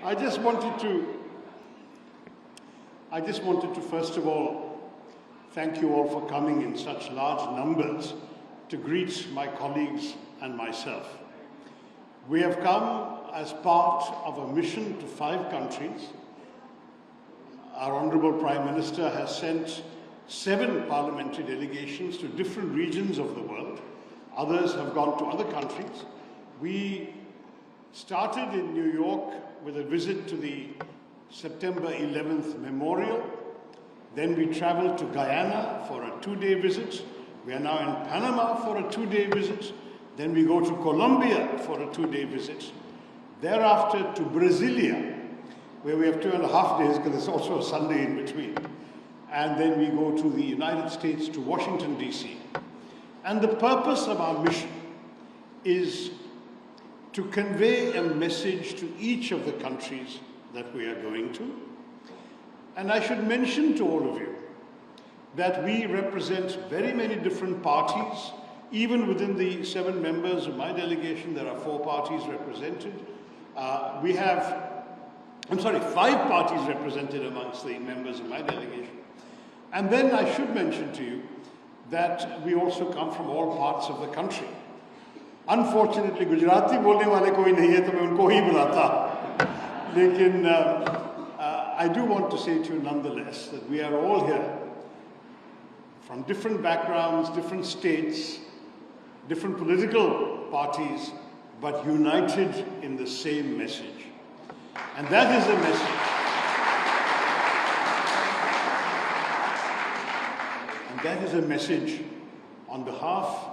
I just wanted to first of all thank you all for coming in such large numbers to greet my colleagues and myself. We have come as part of a mission to 5 countries. Our Honorable Prime Minister has sent 7 parliamentary delegations to different regions of the world. Others have gone to other countries. We started in New York with a visit to the September 11th memorial. Then we traveled to Guyana for a 2-day visit. We are now in Panama for a 2-day visit. Then we go to Colombia for a 2-day visit. Thereafter to Brasilia, where we have 2.5 days because there's also a Sunday in between. And then we go to the United States, to Washington, D.C. And the purpose of our mission is to convey a message to each of the countries that we are going to. And I should mention to all of you that we represent very many different parties. Even within the 7 members of my delegation, there are 4 parties represented. We have 5 parties represented amongst the members of my delegation. And then I should mention to you that we also come from all parts of the country. Unfortunately, Gujarati बोलने वाले कोई नहीं है, तो मैं उनको ही बुलाता. लेकिन I do want to say to you nonetheless that we are all here from different backgrounds, different states, different political parties, but united in the same message. And that is the message. And that is a message on behalf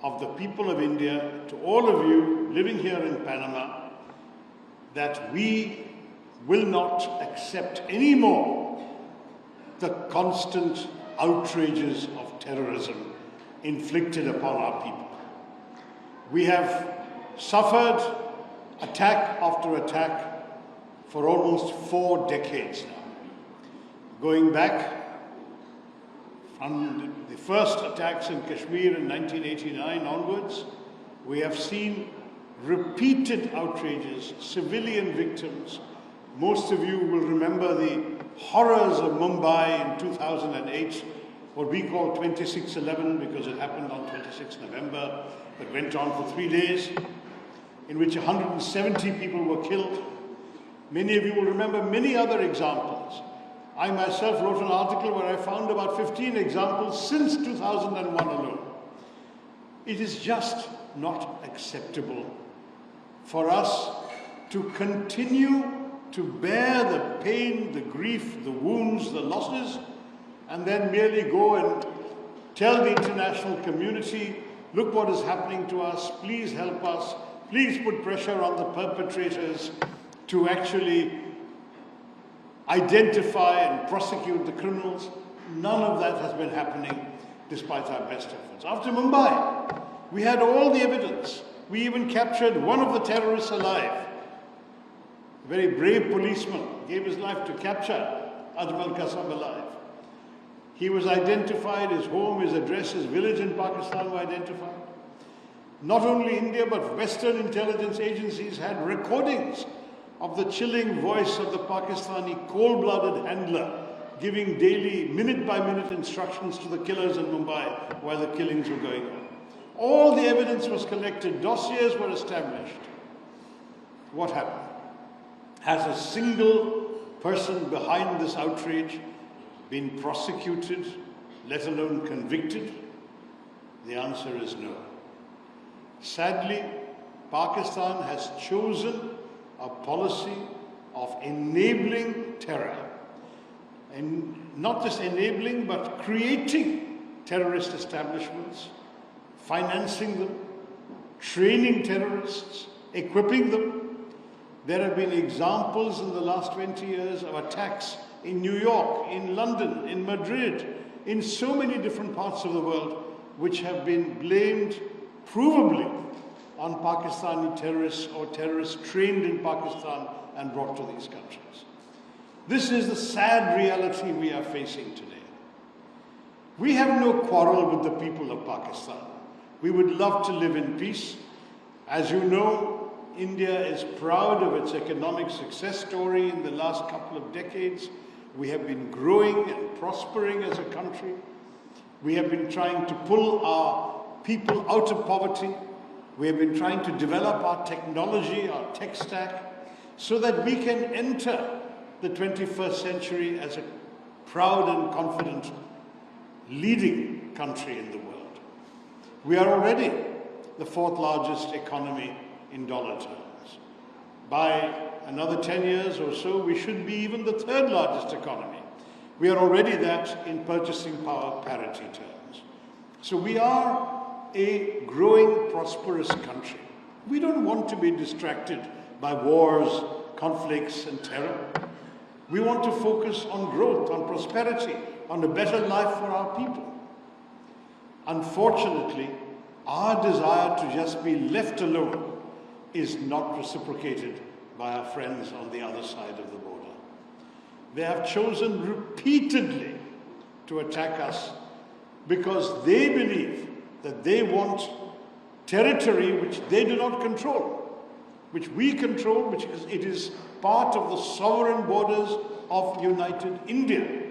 of the people of India to all of you living here in Panama, that we will not accept anymore the constant outrages of terrorism inflicted upon our people. We have suffered attack after attack for almost 4 decades now. Going back from the first attacks in Kashmir in 1989 onwards, we have seen repeated outrages, civilian victims. Most of you will remember the horrors of Mumbai in 2008, what we call 26/11 because it happened on 26 November, but went on for 3 days, in which 170 people were killed. Many of you will remember many other examples. I myself wrote an article where I found about 15 examples since 2001 alone. It is just not acceptable for us to continue to bear the pain, the grief, the wounds, the losses, and then merely go and tell the international community, look what is happening to us, please help us, please put pressure on the perpetrators to actually identify and prosecute the criminals. None of that has been happening despite our best efforts. After Mumbai, we had all the evidence. We even captured one of the terrorists alive. A very brave policeman gave his life to capture Ajmal Qasam alive. He was identified, his home, his address, his village in Pakistan were identified. Not only India, but Western intelligence agencies had recordings of the chilling voice of the Pakistani cold-blooded handler giving daily, minute-by-minute instructions to the killers in Mumbai while the killings were going on. All the evidence was collected, dossiers were established. What happened? Has a single person behind this outrage been prosecuted, let alone convicted? The answer is no. Sadly, Pakistan has chosen a policy of enabling terror. And not just enabling, but creating terrorist establishments, financing them, training terrorists, equipping them. There have been examples in the last 20 years of attacks in New York, in London, in Madrid, in so many different parts of the world, which have been blamed provably on Pakistani terrorists or terrorists trained in Pakistan and brought to these countries. This is the sad reality we are facing today. We have no quarrel with the people of Pakistan. We would love to live in peace. As you know, India is proud of its economic success story in the last couple of decades. We have been growing and prospering as a country. We have been trying to pull our people out of poverty. We have been trying to develop our technology, our tech stack, so that we can enter the 21st century as a proud and confident leading country in the world. We are already the fourth largest economy in dollar terms. By another 10 years or so, we should be even the third largest economy. We are already that in purchasing power parity terms. So we are a growing, prosperous country. We don't want to be distracted by wars, conflicts, and terror. We want to focus on growth, on prosperity, on a better life for our people. Unfortunately, our desire to just be left alone is not reciprocated by our friends on the other side of the border. They have chosen repeatedly to attack us because they believe that they want territory which they do not control, which we control, which it is part of the sovereign borders of united India.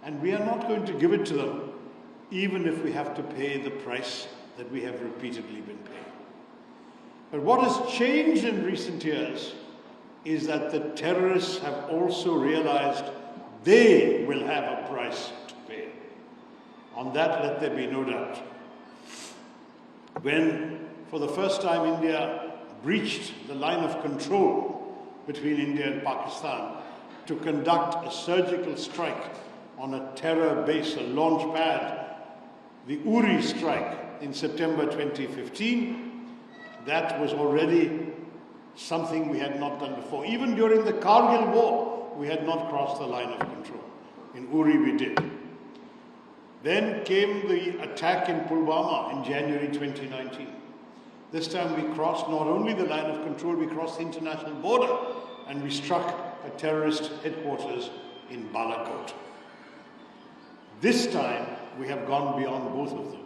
And we are not going to give it to them, even if we have to pay the price that we have repeatedly been paying. But what has changed in recent years is that the terrorists have also realized they will have a price to pay. On that, let there be no doubt. When, for the first time, India breached the line of control between India and Pakistan to conduct a surgical strike on a terror base, a launch pad, the Uri strike in September 2015, that was already something we had not done before. Even during the Kargil war, we had not crossed the line of control. In Uri we did. Then came the attack in Pulwama in January 2019. This time we crossed not only the line of control, we crossed the international border and we struck a terrorist headquarters in Balakot. This time we have gone beyond both of those.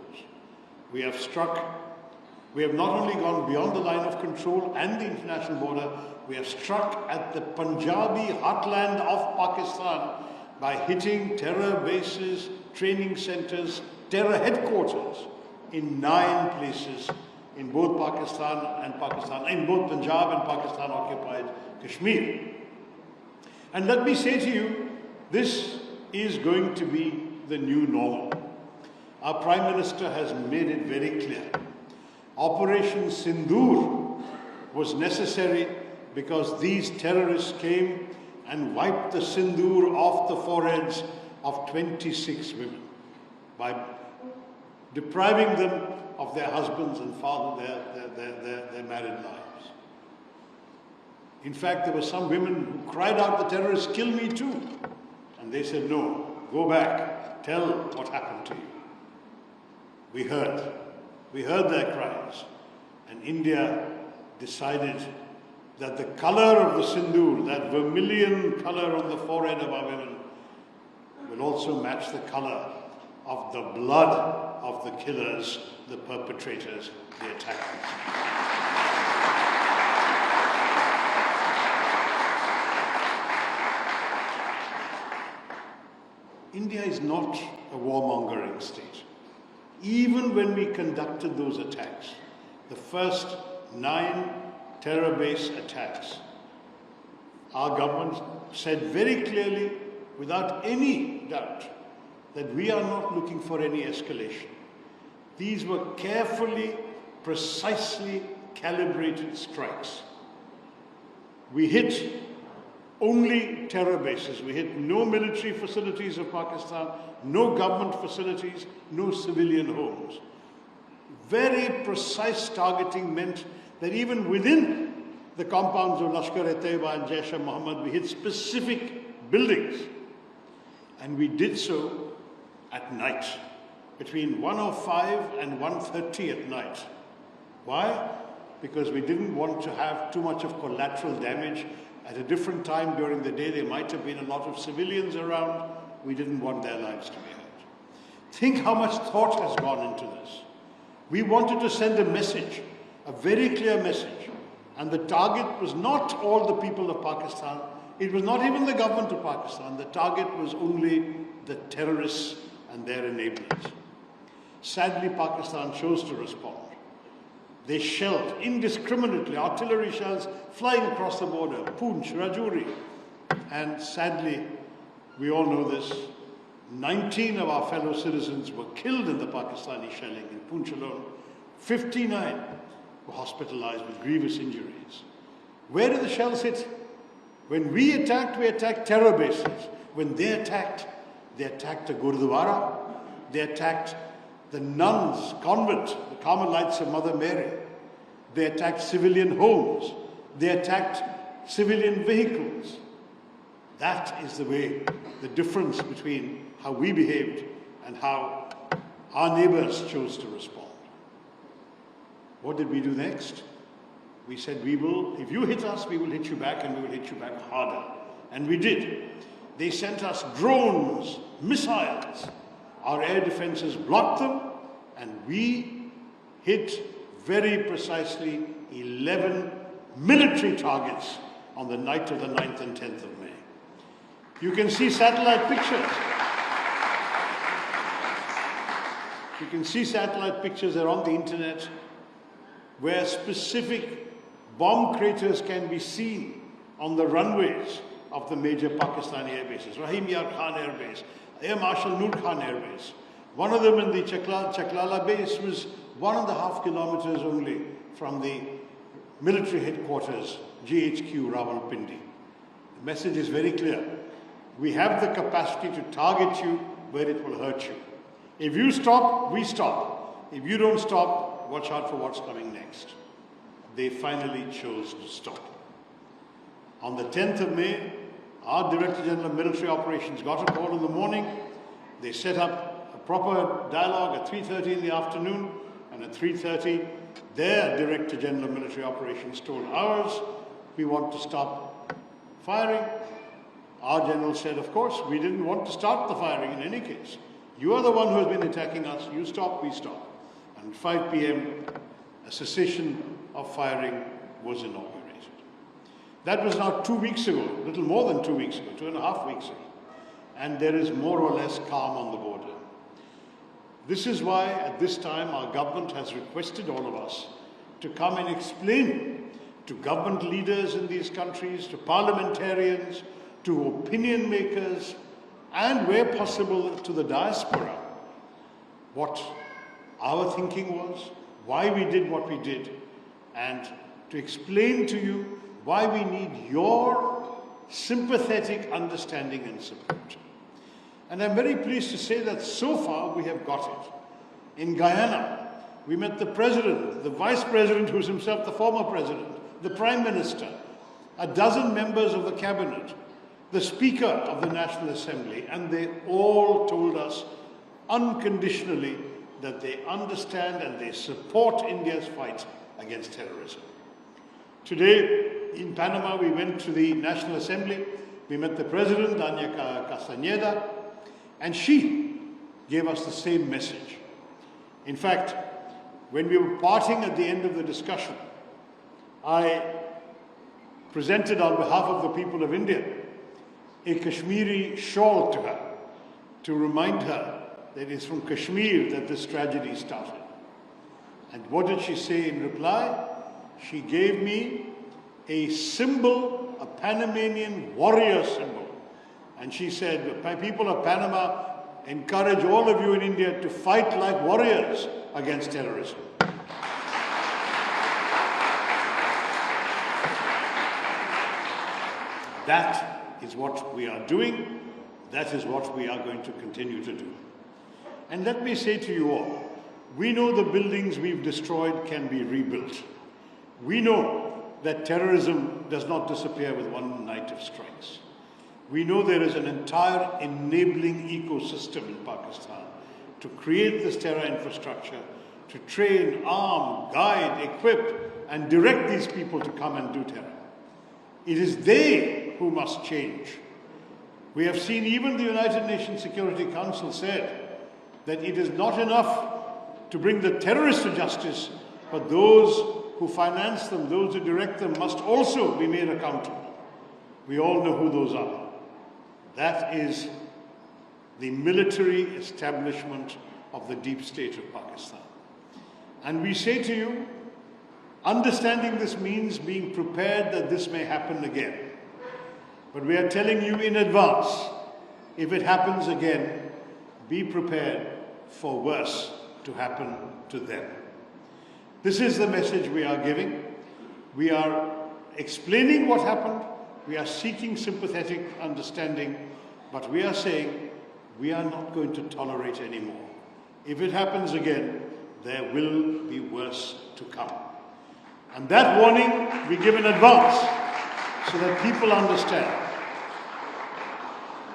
We have not only gone beyond the line of control and the international border, we have struck at the Punjabi heartland of Pakistan by hitting terror bases, training centers, terror headquarters in 9 places in both in both Punjab and Pakistan occupied Kashmir. And let me say to you, this is going to be the new normal. Our Prime Minister has made it very clear. Operation Sindoor was necessary because these terrorists came and wiped the sindoor off the foreheads of 26 women by depriving them of their husbands and their married lives. In fact, there were some women who cried out, "The terrorists kill me too." And they said, "No, go back, tell what happened to you." We heard their cries, and India decided that the color of the sindoor, that vermilion color on the forehead of our women, will also match the color of the blood of the killers, the perpetrators, the attackers. India is not a warmongering state. Even when we conducted those attacks, the first 9 terror base attacks, our government said very clearly, without any doubt, that we are not looking for any escalation. These were carefully, precisely calibrated strikes. We hit only terror bases. We hit no military facilities of Pakistan, no government facilities, no civilian homes. Very precise targeting meant that even within the compounds of Lashkar-e-Taiba and Jaish-e-Mohammed, we hit specific buildings. And we did so at night, between 1:05 and 1:30 at night. Why? Because we didn't want to have too much of collateral damage. At a different time during the day, there might have been a lot of civilians around. We didn't want their lives to be hurt. Think how much thought has gone into this. We wanted to send a message, a very clear message, And the target was not all the people of Pakistan. It was not even the government of Pakistan. The target was only the terrorists and their enablers. Sadly, Pakistan chose to respond. They shelled indiscriminately, artillery shells flying across the border, Poonch, Rajouri. And sadly, we all know this, 19 of our fellow citizens were killed in the Pakistani shelling in Poonch alone. 59 were hospitalized with grievous injuries. Where did the shells hit? When we attacked terror bases. When they attacked a Gurdwara, they attacked the nuns' convent, the Carmelites of Mother Mary. They attacked civilian homes. They attacked civilian vehicles. That is the way, the difference between how we behaved and how our neighbors chose to respond. What did we do next? We said, if you hit us, we will hit you back, and we will hit you back harder. And we did. They sent us drones, missiles. Our air defenses blocked them, and we hit very precisely 11 military targets on the night of the 9th and 10th of May. You can see satellite pictures. You can see satellite pictures, they're on the internet, where specific bomb craters can be seen on the runways of the major Pakistani air bases. Rahim Yar Khan Air Base, Air Marshal Noor Khan Air Base. One of them in the Chaklala base was 1.5 kilometers only from the military headquarters, GHQ Rawalpindi. The message is very clear. We have the capacity to target you where it will hurt you. If you stop, we stop. If you don't stop, watch out for what's coming next. They finally chose to stop. On the 10th of May, our Director General of Military Operations got a call in the morning. They set up a proper dialogue at 3:30 in the afternoon, and at 3:30, their Director General of Military Operations told ours, we want to stop firing. Our general said, of course, we didn't want to start the firing in any case. You are the one who has been attacking us. You stop, we stop. And at 5 p.m., a cessation of firing was inaugurated. That was now 2 weeks ago, a little more than 2 weeks ago, 2.5 weeks ago. And there is more or less calm on the border. This is why, at this time, our government has requested all of us to come and explain to government leaders in these countries, to parliamentarians, to opinion makers, and where possible to the diaspora, what our thinking was, why we did what we did, and to explain to you why we need your sympathetic understanding and support. And I'm very pleased to say that so far we have got it. In Guyana, we met the president, the vice president, who's himself the former president, the prime minister, a dozen members of the cabinet, the Speaker of the National Assembly, and they all told us unconditionally that they understand and they support India's fight against terrorism. Today, in Panama, we went to the National Assembly. We met the President, Dania Castañeda, and she gave us the same message. In fact, when we were parting at the end of the discussion, I presented on behalf of the people of India a Kashmiri shawl to her to remind her that it's from Kashmir that this tragedy started. And what did she say in reply? She gave me a symbol, a Panamanian warrior symbol. And she said, people of Panama, encourage all of you in India to fight like warriors against terrorism. That is what we are doing. That is what we are going to continue to do. And let me say to you all, we know the buildings we've destroyed can be rebuilt. We know that terrorism does not disappear with one night of strikes. We know there is an entire enabling ecosystem in Pakistan to create this terror infrastructure, to train, arm, guide, equip, and direct these people to come and do terror. It is they who must change. We have seen even the United Nations Security Council said that it is not enough to bring the terrorists to justice, but those who finance them, those who direct them, must also be made accountable. We all know who those are. That is the military establishment of the deep state of Pakistan. And we say to you, understanding this means being prepared that this may happen again. But we are telling you in advance, if it happens again, be prepared for worse to happen to them. This is the message we are giving. We are explaining what happened. We are seeking sympathetic understanding, but we are saying we are not going to tolerate anymore. If it happens again, there will be worse to come. And that warning we give in advance so that people understand.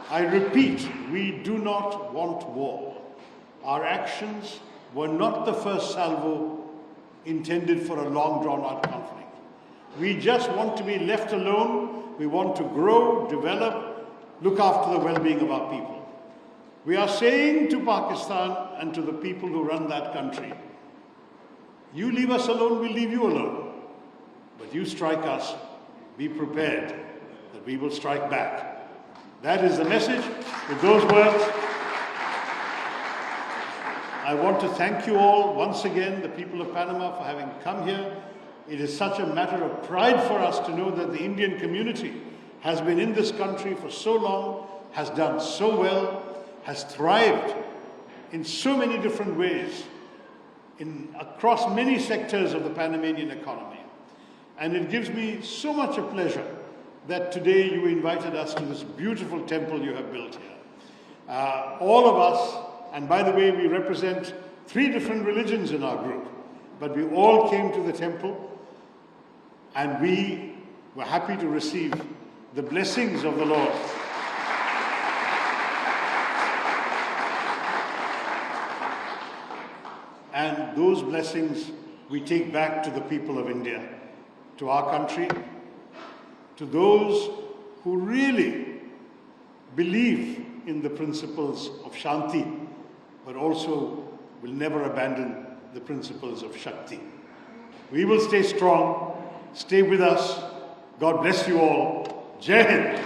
I repeat, we do not want war. Our actions were not the first salvo intended for a long drawn-out conflict. We just want to be left alone. We want to grow, develop, look after the well-being of our people. We are saying to Pakistan and to the people who run that country, you leave us alone, we'll leave you alone. But you strike us, be prepared that we will strike back. That is the message. With those words, I want to thank you all once again, the people of Panama, for having come here. It is such a matter of pride for us to know that the Indian community has been in this country for so long, has done so well, has thrived in so many different ways, across many sectors of the Panamanian economy. And it gives me so much a pleasure that today you invited us to this beautiful temple you have built here. All of us, and by the way, we represent 3 different religions in our group, but we all came to the temple and we were happy to receive the blessings of the Lord. And those blessings we take back to the people of India, to our country, to those who really believe in the principles of Shanti, but also will never abandon the principles of Shakti. We will stay strong, stay with us. God bless you all. Jai Hind.